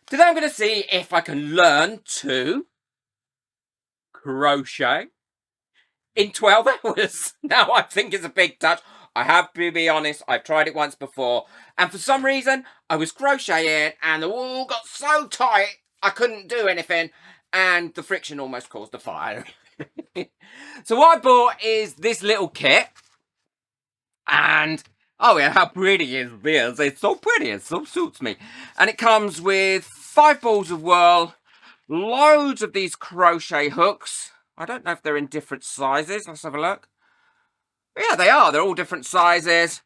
Today I'm going to see if I can learn to crochet in 12 hours. Now, I think it's a big touch. I have to be honest, I've tried it once before, and for some reason, I was crocheting, and the wool got so tight, I couldn't do anything, and the friction almost caused a fire. So what I bought is this little kit, and oh yeah, how pretty is this? It's so pretty, it so suits me. And it comes with 5 balls of wool, loads of these crochet hooks. I don't know if they're in different sizes. Let's have a look. Yeah, they are. They're all different sizes.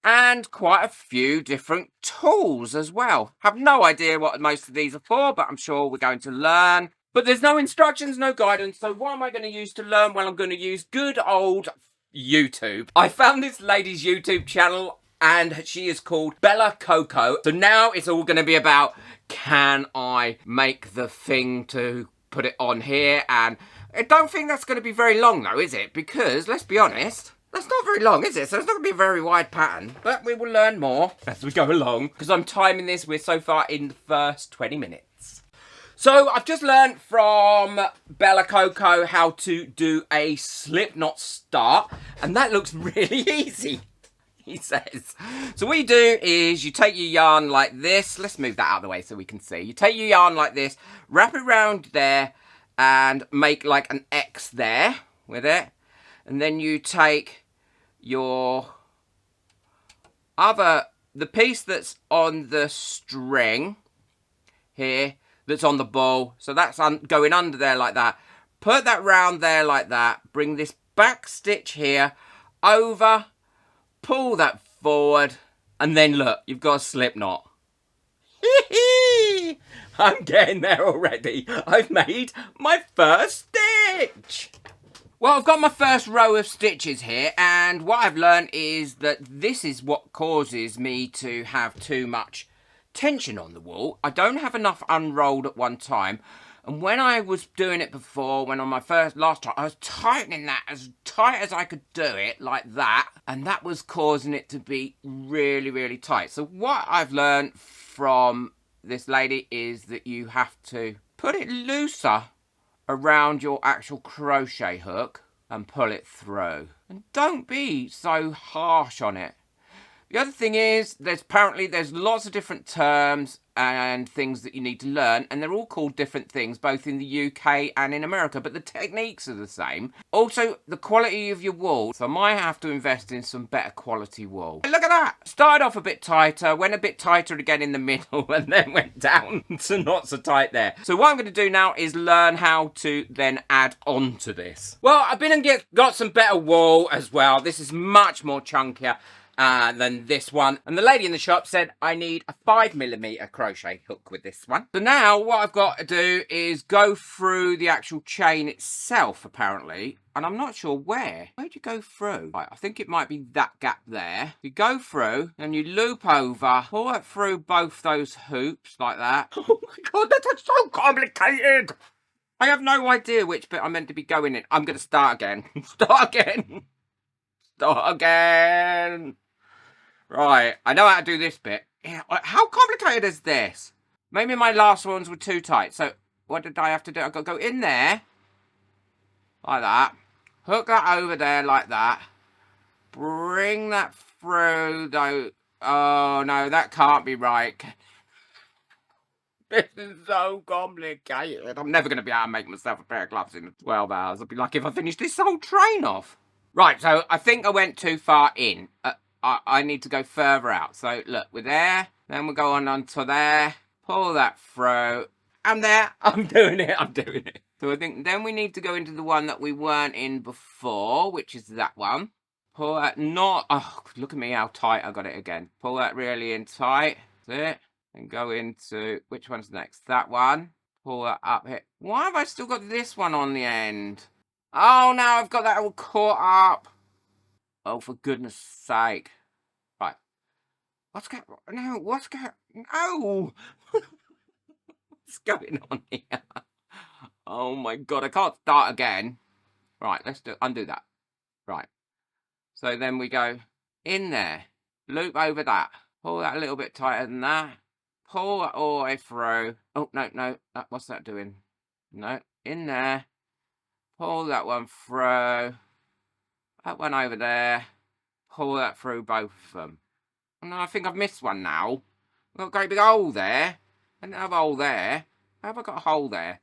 And quite a few different tools as well. Have no idea what most of these are for, but I'm sure we're going to learn. But there's no instructions, no guidance. So what am I going to use to learn? Well, I'm going to use good old YouTube. I found this lady's YouTube channel, and she is called Bella Coco. So now it's all going to be about, can I make the thing to put it on here? And I don't think that's going to be very long though, is it? Because let's be honest, that's not very long, is it? So it's not going to be a very wide pattern, but we will learn more as we go along, because I'm timing this. We're so far in the first 20 minutes. So I've just learned from Bella Coco how to do a Slipknot Start, and that looks really easy, he says. So what you do is you take your yarn like this. Let's move that out of the way so we can see. You take your yarn like this, wrap it around there, and make like an X there with it. And then you take your the piece that's on the string here, that's on the ball, so that's going under there like that. Put that round there like that. Bring this back stitch here over, pull that forward, and then look, you've got a slip knot. I'm getting there already. I've made my first stitch. Well, I've got my first row of stitches here, and what I've learned is that this is what causes me to have too much tension on the wool. I don't have enough unrolled at one time, and when I was doing it before, when on my last time, I was tightening that as tight as I could do it, like that, and that was causing it to be really, really tight. So what I've learned from this lady is that you have to put it looser around your actual crochet hook and pull it through. And don't be so harsh on it. The other thing is, there's lots of different terms and things that you need to learn, and they're all called different things, both in the UK and in America, but the techniques are the same. Also, the quality of your wool. So I might have to invest in some better quality wool. Look at that! Started off a bit tighter, went a bit tighter again in the middle, and then went down to not so tight there. So what I'm going to do now is learn how to then add on to this. Well, I've been and got some better wool as well. This is much more chunkier than this one, and the lady in the shop said I need a 5mm crochet hook with this one. So now what I've got to do is go through the actual chain itself, apparently, and I'm not sure where'd you go through. Right, I think it might be that gap there. You go through and you loop over, pull it through both those hoops like that. Oh my god, that's so complicated. I have no idea which bit I'm meant to be going in. I'm gonna start again. Start again. Right, I know how to do this bit. Yeah, how complicated is this? Maybe my last ones were too tight. So what did I have to do? I've got to go in there, like that. Hook that over there like that. Bring that through, though. Oh, no, that can't be right. This is so complicated. I'm never going to be able to make myself a pair of gloves in 12 hours. I'd be lucky if I finished this whole train off. Right, so I think I went too far in. I need to go further out. So look, we're there. Then we'll go on onto there. Pull that through. I'm there. I'm doing it. So I think then we need to go into the one that we weren't in before, which is that one. Pull that oh, look at me how tight I got it again. Pull that really in tight. That's it. And go into, which one's next? That one. Pull that up here. Why have I still got this one on the end? Oh, now I've got that all caught up. Oh, for goodness sake. Right. What's going on? What's going on here? Oh my god, I can't start again. Right, let's undo that. Right. So then we go in there. Loop over that. Pull that a little bit tighter than that. Pull that all the way through. Oh, no. What's that doing? No, in there. Pull that one through. That one over there. Pull that through both of them. No, I think I've missed one now. I've got a great big hole there. I didn't have a hole there. How have I got a hole there?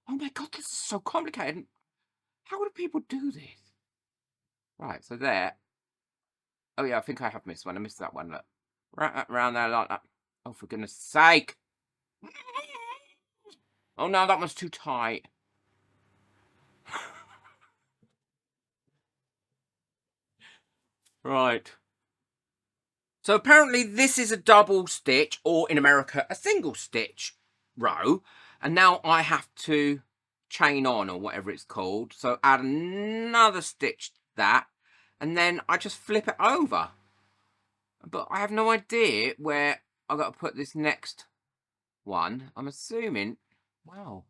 Oh my god, this is so complicated. How do people do this? Right, so there. Oh yeah, I think I have missed one. I missed that one, look. Right around there like that. Oh, for goodness sake. Oh no, that one's too tight. Right. So apparently this is a double stitch, or in America, a single stitch row. And now I have to chain on, or whatever it's called. So add another stitch to that. And then I just flip it over. But I have no idea where I've got to put this next one. I'm assuming, wow,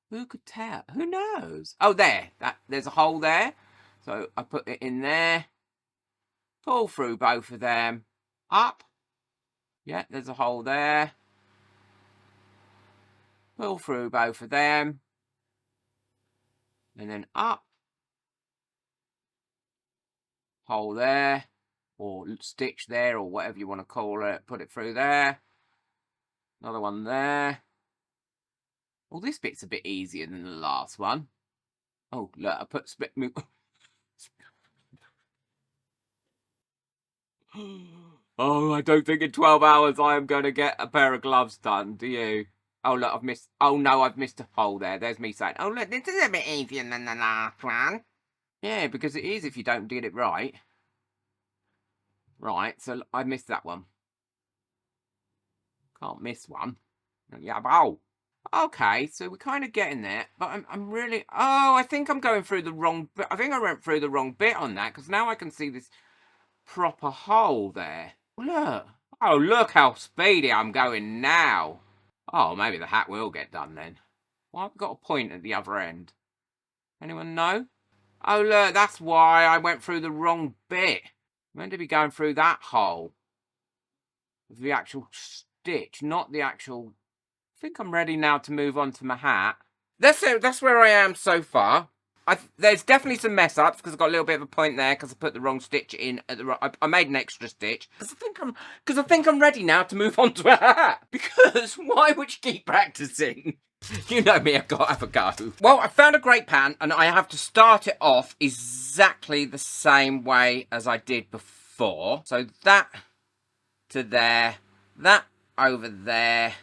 who could tell? Who knows? Oh, there. There's a hole there. So I put it in there. Pull through both of them. Up. Yeah, there's a hole there. Pull through both of them. And then up. Hole there. Or stitch there, or whatever you want to call it. Put it through there. Another one there. Well, this bit's a bit easier than the last one. Oh, look, I put split move. Oh, I don't think in 12 hours I am going to get a pair of gloves done, do you? Oh, look, I've missed... Oh, no, I've missed a hole there. There's me saying, oh, look, this is a bit easier than the last one. Yeah, because it is if you don't get it right. Right, so I missed that one. Can't miss one. Yeah, oh. Okay, so we're kind of getting there, but I'm really... Oh, I think I'm going through the wrong bit. I think I went through the wrong bit on that, because now I can see this proper hole there. Look. Oh, look how speedy I'm going now. Oh, maybe the hat will get done then. Why have I got a point at the other end? Anyone know? Oh, look, that's why I went through the wrong bit. I'm meant to be going through that hole. The actual stitch, not the actual... I think I'm ready now to move on to my hat. That's it. That's where I am so far. There's definitely some mess ups because I've got a little bit of a point there because I put the wrong stitch in at the I made an extra stitch because I think I'm ready now to move on to a hat. Because why would you keep practicing? You know me, I've got to have a go. Well, I found a great pattern and I have to start it off exactly the same way as I did before. So that to there, that over there,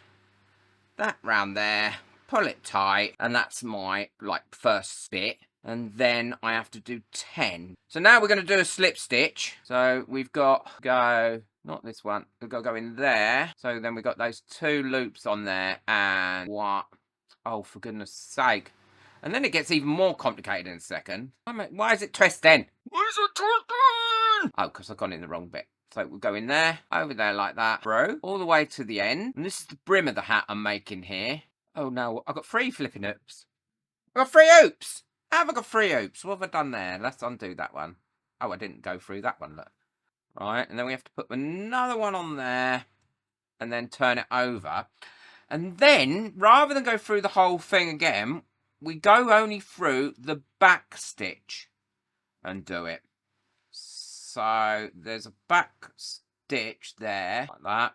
that round there, pull it tight, and that's my first bit. And then I have to do 10. So now we're going to do a slip stitch. So we've got not this one, we've got to go in there. So then we've got those 2 loops on there, and what? Oh, for goodness sake. And then it gets even more complicated in a second. Why is it twisting? Why is it twisting? Oh, because I've gone in the wrong bit. So we'll go in there, over there like that, through, all the way to the end. And this is the brim of the hat I'm making here. Oh no, I've got 3 flipping hoops. I've got 3 hoops! How have I got 3 hoops? What have I done there? Let's undo that one. Oh, I didn't go through that one, look. Right, and then we have to put another one on there, and then turn it over. And then, rather than go through the whole thing again, we go only through the back stitch and do it. So there's a back stitch there, like that.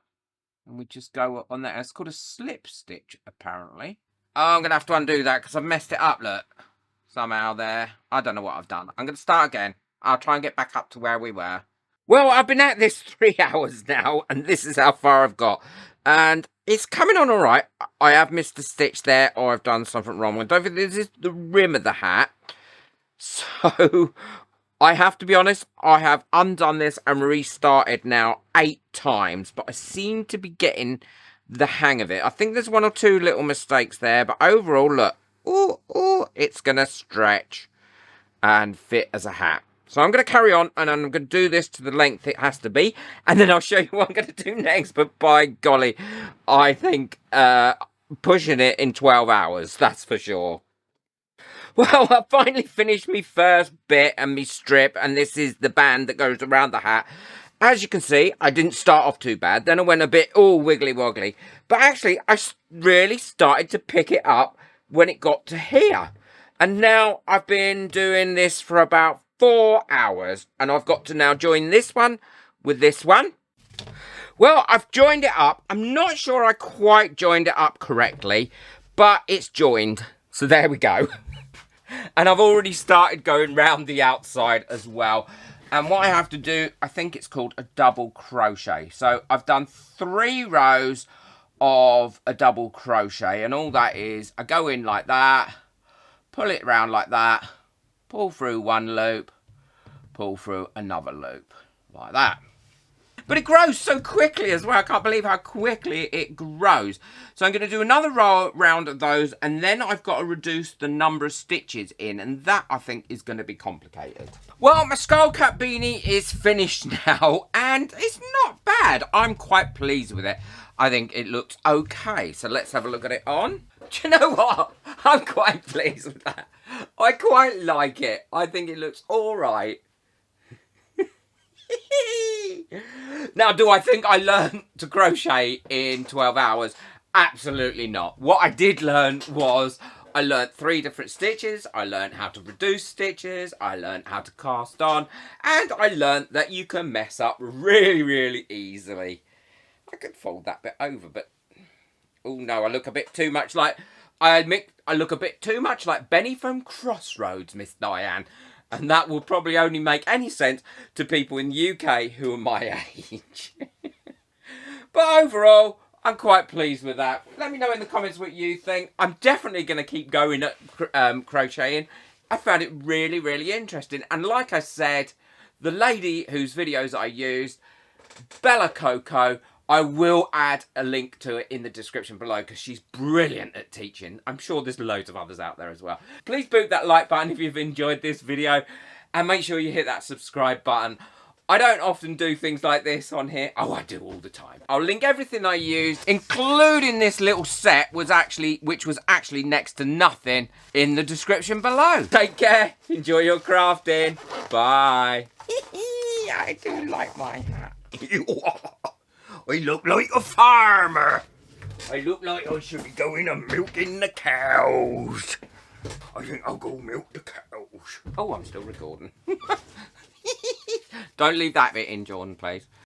And we just go on there. It's called a slip stitch, apparently. Oh, I'm going to have to undo that because I've messed it up, look. Somehow there. I don't know what I've done. I'm going to start again. I'll try and get back up to where we were. Well, I've been at this 3 hours now, and this is how far I've got. And it's coming on all right. I have missed a stitch there, or I've done something wrong. I don't think this is the rim of the hat. So I have to be honest, I have undone this and restarted now 8 times, but I seem to be getting the hang of it. I think there's 1 or 2 little mistakes there, but overall, look, it's going to stretch and fit as a hat. So I'm going to carry on, and I'm going to do this to the length it has to be, and then I'll show you what I'm going to do next. But by golly, I think pushing it in 12 hours, that's for sure. Well, I finally finished my first bit and my strip, and this is the band that goes around the hat. As you can see, I didn't start off too bad. Then I went a bit all wiggly woggly. But actually, I really started to pick it up when it got to here. And now I've been doing this for about 4 hours. And I've got to now join this one with this one. Well, I've joined it up. I'm not sure I quite joined it up correctly, but it's joined. So there we go. And I've already started going round the outside as well. And what I have to do, I think it's called a double crochet. So I've done 3 rows of a double crochet. And all that is, I go in like that, pull it round like that, pull through one loop, pull through another loop, like that. But it grows so quickly as well. I can't believe how quickly it grows. So I'm going to do another round of those. And then I've got to reduce the number of stitches in. And that, I think, is going to be complicated. Well, my skull cap beanie is finished now. And it's not bad. I'm quite pleased with it. I think it looks okay. So let's have a look at it on. Do you know what? I'm quite pleased with that. I quite like it. I think it looks all right. Now, do I think I learned to crochet in 12 hours? Absolutely not. What I did learn was I learned 3 different stitches. I learned how to reduce stitches. I learned how to cast on. And I learned that you can mess up really, really easily. I could fold that bit over, but... oh, no, I look a bit too much like... I admit, I look a bit too much like Benny from Crossroads, Miss Diane. And that will probably only make any sense to people in the UK who are my age. But overall, I'm quite pleased with that. Let me know in the comments what you think. I'm definitely going to keep going at crocheting. I found it really, really interesting. And like I said, the lady whose videos I used, Bella Coco, I will add a link to it in the description below because she's brilliant at teaching. I'm sure there's loads of others out there as well. Please boot that like button if you've enjoyed this video and make sure you hit that subscribe button. I don't often do things like this on here. Oh, I do all the time. I'll link everything I used, including this little set, which was actually next to nothing, in the description below. Take care. Enjoy your crafting. Bye. I do like my hat. I look like a farmer. I look like I should be going and milking the cows. I think I'll go milk the cows. Oh, I'm still recording. Don't leave that bit in, Jordan, please.